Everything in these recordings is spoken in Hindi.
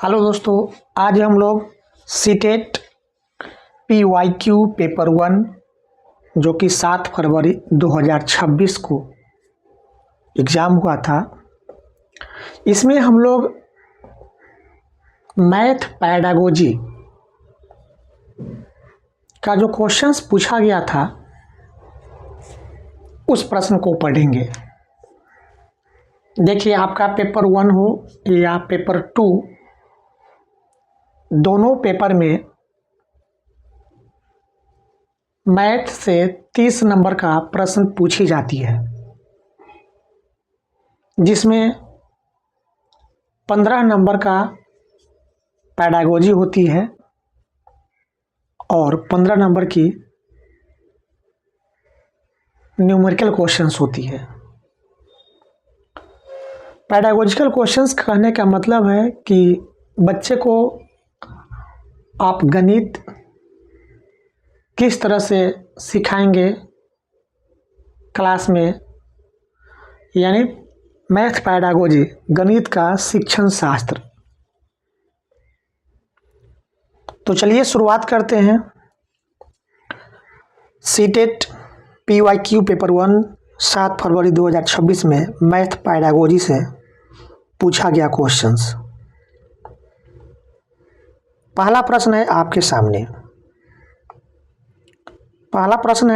हेलो दोस्तों, आज हम लोग सीटेट PYQ पेपर 1 जो कि 7 फरवरी 2026 को एग्ज़ाम हुआ था। इसमें हम लोग मैथ पैडागोजी का जो क्वेश्चंस पूछा गया था उस प्रश्न को पढ़ेंगे। देखिए, आपका पेपर 1 हो या पेपर 2, दोनों पेपर में मैथ से 30 नंबर का प्रश्न पूछी जाती है, जिसमें 15 नंबर का पैडागोजी होती है और 15 नंबर की न्यूमेरिकल क्वेश्चंस होती है। पैडागोजिकल क्वेश्चंस कहने का मतलब है कि बच्चे को आप गणित किस तरह से सिखाएंगे क्लास में, यानी मैथ पैडागोजी, गणित का शिक्षण शास्त्र। तो चलिए शुरुआत करते हैं। सीटेट PYQ पेपर 1 7 फरवरी 2026 में मैथ पैडागोजी से पूछा गया क्वेश्चंस। पहला प्रश्न है आपके सामने। पहला प्रश्न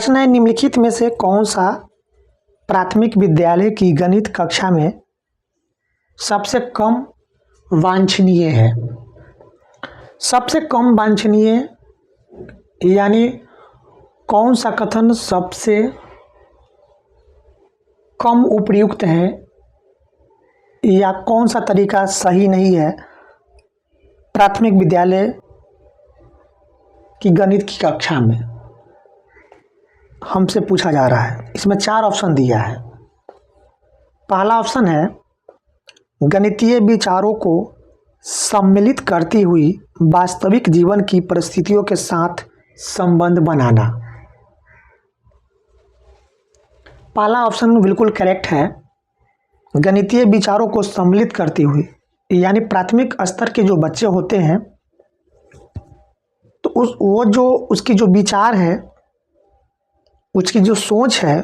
है निम्नलिखित में से कौन सा प्राथमिक विद्यालय की गणित कक्षा में सबसे कम वांछनीय है। सबसे कम वांछनीय यानी कौन सा कथन सबसे कम उपयुक्त है या कौन सा तरीका सही नहीं है प्राथमिक विद्यालय की गणित की कक्षा में, हमसे पूछा जा रहा है। इसमें 4 ऑप्शन दिया है। पहला ऑप्शन है गणितीय विचारों को सम्मिलित करती हुई वास्तविक जीवन की परिस्थितियों के साथ संबंध बनाना। पहला ऑप्शन बिल्कुल करेक्ट है। गणितीय विचारों को सम्मिलित करती हुई यानी प्राथमिक स्तर के जो बच्चे होते हैं तो उसकी जो विचार है, उसकी जो सोच है,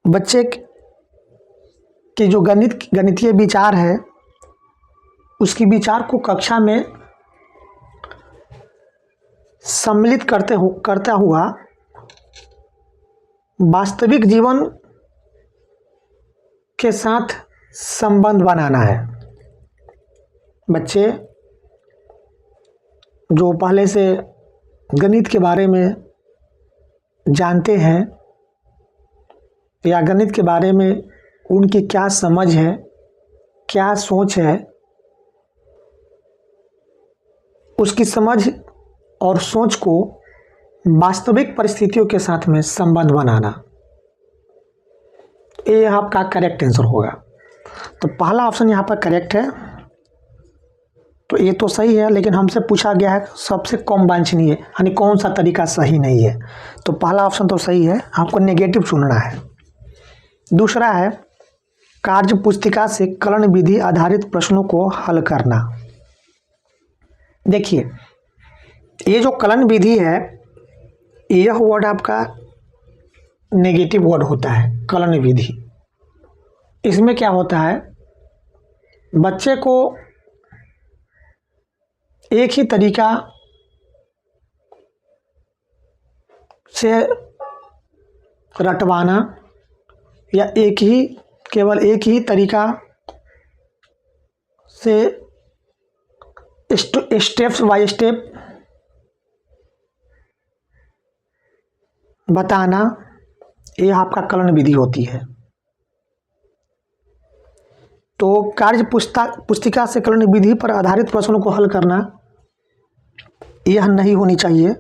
बच्चे के जो गणितीय विचार है, उसकी विचार को कक्षा में सम्मिलित करता हुआ वास्तविक जीवन के साथ संबंध बनाना है। बच्चे जो पहले से गणित के बारे में जानते हैं या गणित के बारे में उनकी क्या समझ है, क्या सोच है, उसकी समझ और सोच को वास्तविक परिस्थितियों के साथ में संबंध बनाना, ये आपका करेक्ट आंसर होगा। तो पहला ऑप्शन यहाँ पर करेक्ट है, तो ये तो सही है, लेकिन हमसे पूछा गया है सबसे कम वांछनीय यानी कौन सा तरीका सही नहीं है, तो पहला ऑप्शन तो सही है, आपको नेगेटिव चुनना है। दूसरा है कार्य पुस्तिका से कलन विधि आधारित प्रश्नों को हल करना। देखिए, ये जो कलन विधि है, यह वर्ड आपका नेगेटिव वर्ड होता है, कलन विधि। इसमें क्या होता है, बच्चे को एक ही तरीका से रटवाना या केवल एक ही तरीका से स्टेप्स बाय स्टेप बताना, ये आपका कलन विधि होती है। तो कार्य पुस्तिका से कलन विधि पर आधारित प्रश्नों को हल करना, यह नहीं होनी चाहिए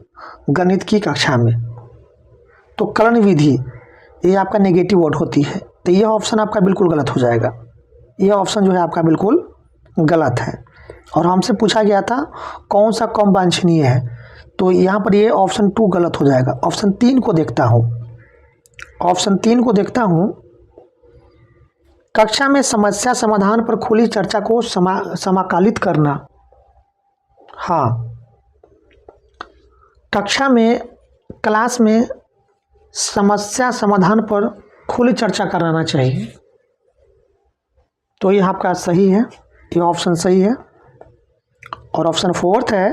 गणित की कक्षा में। तो कलन विधि ये आपका नेगेटिव वर्ड होती है, तो यह ऑप्शन आपका बिल्कुल गलत हो जाएगा। यह ऑप्शन जो है आपका बिल्कुल गलत है। और हमसे पूछा गया था कौन सा कम वांछनीय है, तो यहाँ पर ये ऑप्शन 2 गलत हो जाएगा। ऑप्शन 3 को देखता हूँ। कक्षा में समस्या समाधान पर खुली चर्चा को समाकालित करना। हाँ, कक्षा में क्लास में समस्या समाधान पर खुली चर्चा कराना चाहिए। तो ये आपका सही है, ये ऑप्शन सही है। और ऑप्शन 4 है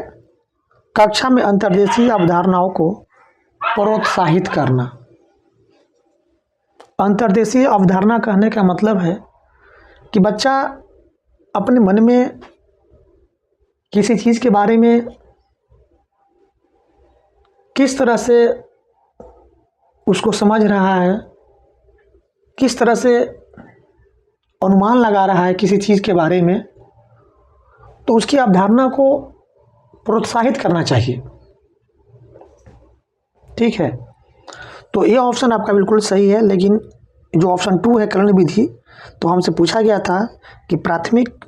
कक्षा में अंतर्देशीय अवधारणाओं को प्रोत्साहित करना। अंतर्देशीय अवधारणा कहने का मतलब है कि बच्चा अपने मन में किसी चीज़ के बारे में किस तरह से उसको समझ रहा है, किस तरह से अनुमान लगा रहा है किसी चीज़ के बारे में, तो उसकी अवधारणा को प्रोत्साहित करना चाहिए। ठीक है, तो ये ऑप्शन आपका बिल्कुल सही है। लेकिन जो ऑप्शन 2 है कलन विधि, तो हमसे पूछा गया था कि प्राथमिक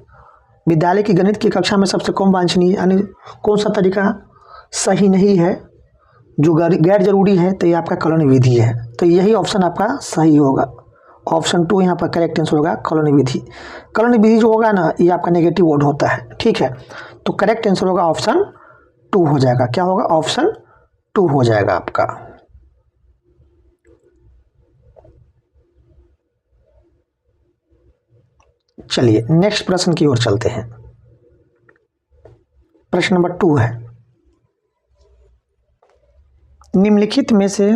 विद्यालय की गणित की कक्षा में सबसे कम वांछनीय यानी कौन सा तरीका सही नहीं है, जो गैर जरूरी है, तो ये आपका कलन विधि है। तो यही ऑप्शन आपका सही होगा। ऑप्शन 2 यहाँ पर करेक्ट आंसर होगा, कलन विधि। कलन विधि जो होगा ना, ये आपका नेगेटिव वर्ड होता है। ठीक है, तो करेक्ट आंसर होगा ऑप्शन 2 हो जाएगा। क्या होगा? ऑप्शन 2 हो जाएगा आपका। चलिए नेक्स्ट प्रश्न की ओर चलते हैं। प्रश्न नंबर 2 है, निम्नलिखित में से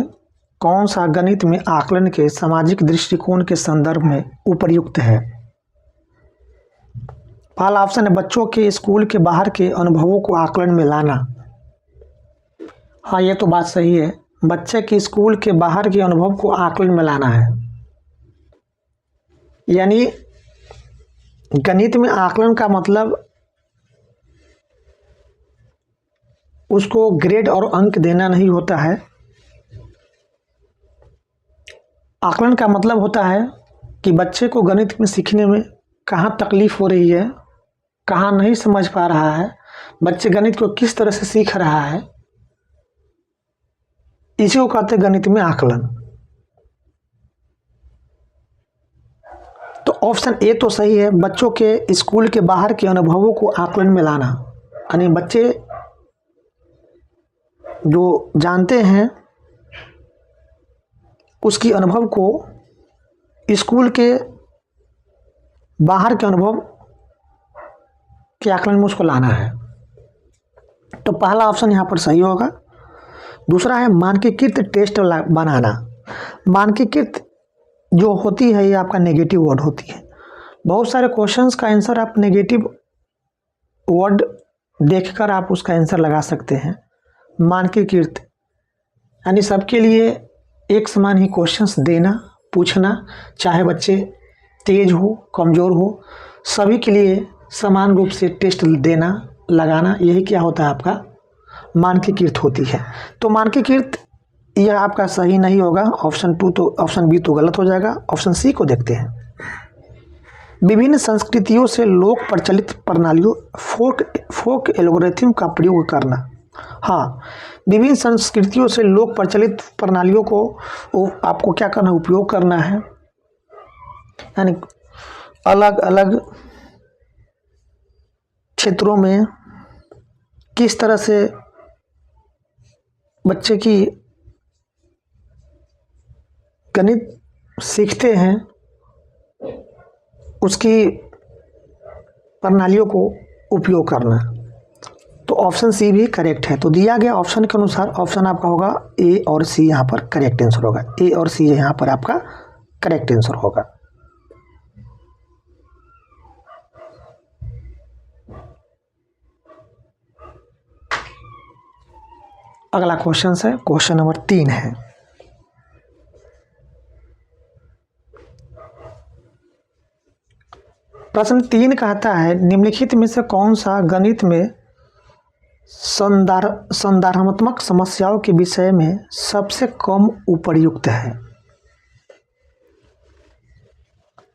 कौन सा गणित में आकलन के सामाजिक दृष्टिकोण के संदर्भ में उपयुक्त है? पहला ऑप्शन है बच्चों के स्कूल के बाहर के अनुभवों को आकलन में लाना। हाँ, ये तो बात सही है, बच्चे के स्कूल के बाहर के अनुभव को आकलन में लाना है। यानी गणित में आकलन का मतलब उसको ग्रेड और अंक देना नहीं होता है। आकलन का मतलब होता है कि बच्चे को गणित में सीखने में कहाँ तकलीफ हो रही है, कहाँ नहीं समझ पा रहा है, बच्चे गणित को किस तरह से सीख रहा है, इसी को कहते हैं गणित में आकलन। तो ऑप्शन ए तो सही है, बच्चों के स्कूल के बाहर के अनुभवों को आकलन में लाना। यानी बच्चे जो जानते हैं उसकी अनुभव को स्कूल के बाहर के अनुभव के आकलन में उसको लाना है। तो पहला ऑप्शन यहाँ पर सही होगा। दूसरा है मानकीकृत टेस्ट बनाना। मानकीकृत जो होती है ये आपका नेगेटिव वर्ड होती है। बहुत सारे क्वेश्चंस का आंसर आप नेगेटिव वर्ड देखकर आप उसका आंसर लगा सकते हैं। मानकीकृत यानी सबके लिए एक समान ही क्वेश्चंस देना, पूछना, चाहे बच्चे तेज हो कमज़ोर हो, सभी के लिए समान रूप से टेस्ट देना, लगाना, यही क्या होता है आपका मानकीकृत होती है। तो मानकीकृत यह आपका सही नहीं होगा। ऑप्शन 2 तो ऑप्शन बी तो गलत हो जाएगा। ऑप्शन सी को देखते हैं। विभिन्न संस्कृतियों से लोक प्रचलित प्रणालियों फोक एल्गोरिथम का प्रयोग करना। हाँ, विभिन्न संस्कृतियों से लोक प्रचलित प्रणालियों को आपको क्या करना, उपयोग करना है। यानी अलग अलग क्षेत्रों में किस तरह से बच्चे की गणित सीखते हैं, उसकी प्रणालियों को उपयोग करना। तो ऑप्शन सी भी करेक्ट है। तो दिया गया ऑप्शन के अनुसार ऑप्शन आपका होगा ए और सी, यहाँ पर करेक्ट आंसर होगा। ए और सी यहाँ पर आपका करेक्ट आंसर होगा। अगला क्वेश्चन है, क्वेश्चन नंबर 3 है। प्रश्न 3 कहता है निम्नलिखित में से कौन सा गणित में संधारणात्मक समस्याओं के विषय में सबसे कम उपयुक्त है?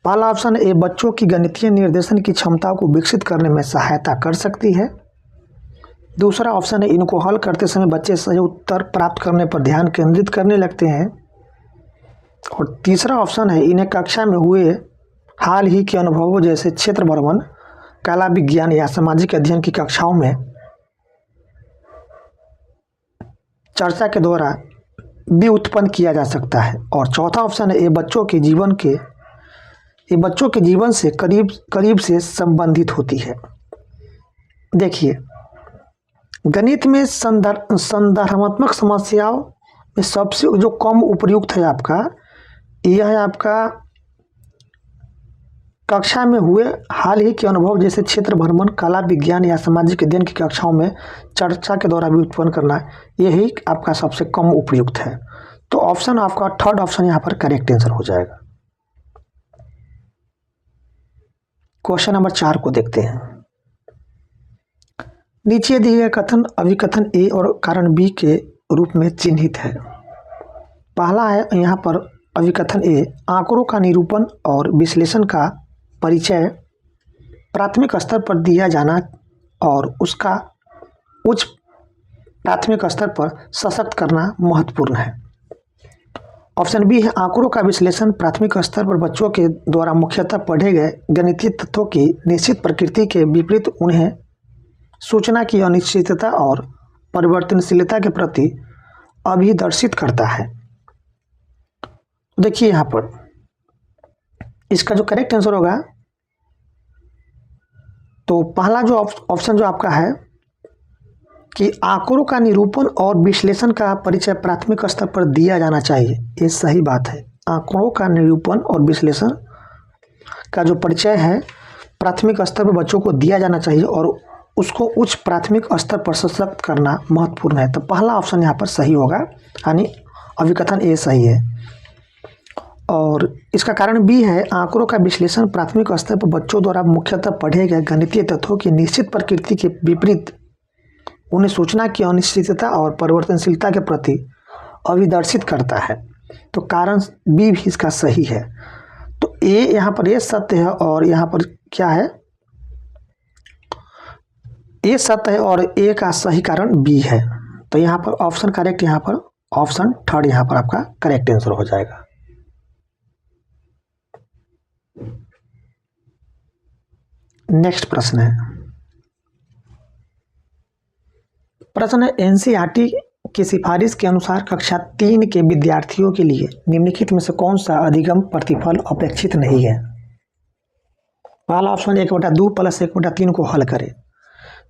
पहला ऑप्शन ए बच्चों की गणितीय निर्देशन की क्षमताओं को विकसित करने में सहायता कर सकती है। दूसरा ऑप्शन है इनको हल करते समय बच्चे सही उत्तर प्राप्त करने पर ध्यान केंद्रित करने लगते हैं। और तीसरा ऑप्शन है इन्हें कक्षा में हुए हाल ही के अनुभवों जैसे क्षेत्र भ्रमण, कला विज्ञान या सामाजिक अध्ययन की कक्षाओं में चर्चा के द्वारा भी उत्पन्न किया जा सकता है। और चौथा ऑप्शन है ये बच्चों के जीवन से करीब से संबंधित होती है। देखिए, गणित में संदर्भात्मक समस्याओं में सबसे जो कम उपयुक्त है आपका, यह है आपका कक्षा में हुए हाल ही के अनुभव जैसे क्षेत्र भ्रमण, कला विज्ञान या सामाजिक अध्ययन की कक्षाओं में चर्चा के द्वारा भी उत्पन्न करना, यही आपका सबसे कम उपयुक्त है। तो ऑप्शन आपका थर्ड ऑप्शन यहाँ पर करेक्ट आंसर हो जाएगा। क्वेश्चन नंबर 4 को देखते हैं। नीचे दिए गए कथन अभिकथन ए और कारण बी के रूप में चिन्हित है। पहला है यहाँ पर अभिकथन ए, आंकड़ों का निरूपण और विश्लेषण का परिचय प्राथमिक स्तर पर दिया जाना और उसका उच्च प्राथमिक स्तर पर सशक्त करना महत्वपूर्ण है। ऑप्शन बी है, आंकड़ों का विश्लेषण प्राथमिक स्तर पर बच्चों के द्वारा मुख्यतः पढ़े गए गणितीय तथ्यों की निश्चित प्रकृति के विपरीत उन्हें सूचना की अनिश्चितता और परिवर्तनशीलता के प्रति अभिदर्शित करता है। देखिए यहाँ पर इसका जो करेक्ट आंसर होगा, तो पहला जो ऑप्शन जो आपका है कि आंकड़ों का निरूपण और विश्लेषण का परिचय प्राथमिक स्तर पर दिया जाना चाहिए, ये सही बात है। आंकड़ों का निरूपण और विश्लेषण का जो परिचय है प्राथमिक स्तर पर बच्चों को दिया जाना चाहिए और उसको उच्च प्राथमिक स्तर पर सशक्त करना महत्वपूर्ण है। तो पहला ऑप्शन यहाँ पर सही होगा, यानी अभिकथन ए सही है। और इसका कारण बी है, आंकड़ों का विश्लेषण प्राथमिक स्तर पर बच्चों द्वारा मुख्यतः पढ़े गए गणितीय तथ्यों की निश्चित प्रकृति के विपरीत उन्हें सूचना की अनिश्चितता और परिवर्तनशीलता के प्रति अभिदर्शित करता है। तो कारण बी भी इसका सही है। तो ए यहाँ पर ये सत्य है और यहाँ पर क्या है, ए सत्य है और ए का सही कारण बी है। तो यहाँ पर ऑप्शन करेक्ट, यहाँ पर ऑप्शन थर्ड यहाँ पर आपका करेक्ट आंसर हो जाएगा। नेक्स्ट प्रश्न है, प्रश्न है एनसीईआरटी की सिफारिश के अनुसार कक्षा 3 के विद्यार्थियों के लिए निम्नलिखित में से कौन सा अधिगम प्रतिफल अपेक्षित नहीं है। पहला ऑप्शन 1/2 + 1/3 को हल करें।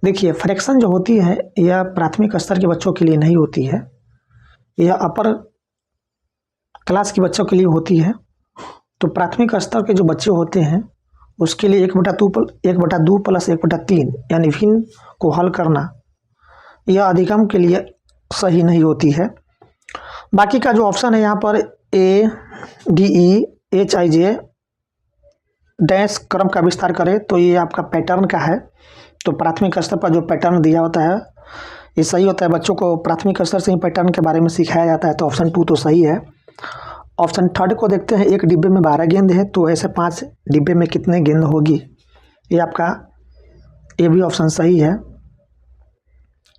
देखिए, फ्रैक्शन जो होती है यह प्राथमिक स्तर के बच्चों के लिए नहीं होती है, यह अपर क्लास के बच्चों के लिए होती है। तो प्राथमिक स्तर के जो बच्चे होते हैं उसके लिए 1/2 + 1/3 यानी भिन्न को हल करना यह अधिगम के लिए सही नहीं होती है। बाकी का जो ऑप्शन है यहाँ पर ए, डी, ई, एच, आई, जे डैश क्रम का विस्तार करें, तो ये आपका पैटर्न का है। तो प्राथमिक स्तर पर जो पैटर्न दिया होता है ये सही होता है, बच्चों को प्राथमिक स्तर से ही पैटर्न के बारे में सिखाया जाता है। तो ऑप्शन 2 तो सही है। ऑप्शन थर्ड को देखते हैं, एक डिब्बे में 12 गेंद है तो ऐसे 5 डिब्बे में कितने गेंद होगी, ये आपका ये भी ऑप्शन सही है।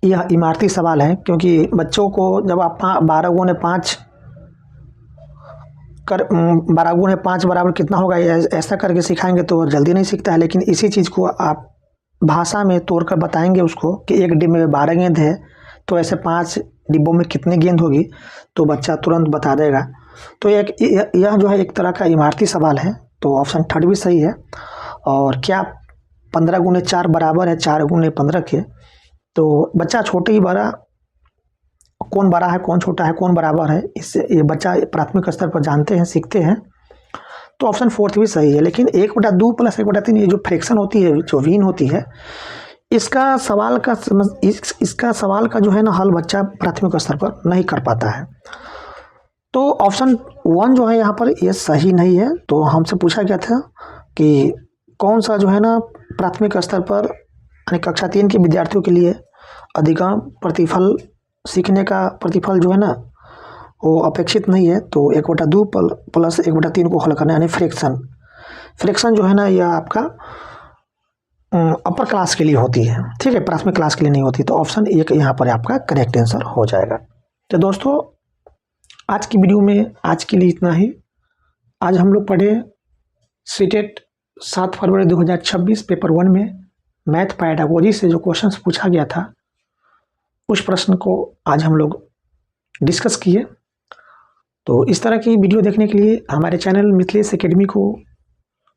यह इमारती सवाल है क्योंकि बच्चों को जब आप 12 गुणे 5 बराबर कितना होगा ऐसा करके सिखाएंगे तो जल्दी नहीं सीखता है। लेकिन इसी चीज़ को आप भाषा में तोड़कर बताएंगे उसको कि एक डिब्बे में 12 गेंद है तो ऐसे 5 डिब्बों में कितने गेंद होगी, तो बच्चा तुरंत बता देगा। तो यह जो है एक तरह का इमारती सवाल है। तो ऑप्शन थर्ड भी सही है। और क्या 15 गुणे 4 बराबर है 4 गुणे 15 के, तो बच्चा छोटे ही बड़ा कौन बड़ा है कौन छोटा है कौन बराबर है, इससे ये बच्चा प्राथमिक स्तर पर जानते हैं, सीखते हैं। तो ऑप्शन फोर्थ भी सही है। लेकिन 1/2 + 1/3 ये जो फ्रैक्शन होती है, जो वीन होती है, इसका सवाल का जो है ना हल बच्चा प्राथमिक स्तर पर नहीं कर पाता है। तो ऑप्शन 1 जो है यहाँ पर ये सही नहीं है। तो हमसे पूछा गया था कि कौन सा जो है ना प्राथमिक स्तर पर यानी कक्षा 3 के विद्यार्थियों के लिए अधिगम प्रतिफल, सीखने का प्रतिफल जो है ना वो अपेक्षित नहीं है। तो 1/2 + 1/3 को हल करना यानी फ्रैक्शन जो है ना यह आपका अपर क्लास के लिए होती है, ठीक है, प्राथमिक क्लास के लिए नहीं होती। तो ऑप्शन 1 यहाँ पर आपका करेक्ट आंसर हो जाएगा। तो दोस्तों आज की वीडियो में आज के लिए इतना ही। आज हम लोग पढ़े सीटेट 7 फरवरी 2026 पेपर 1 में मैथ पैडागोजी से जो क्वेश्चंस पूछा गया था उस प्रश्न को आज हम लोग डिस्कस किए। तो इस तरह की वीडियो देखने के लिए हमारे चैनल मिथिलेश एकेडमी को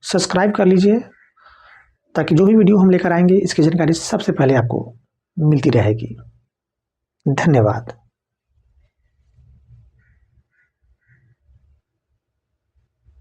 सब्सक्राइब कर लीजिए, ताकि जो भी वीडियो हम लेकर आएंगे इसकी जानकारी सबसे पहले आपको मिलती रहेगी। धन्यवाद।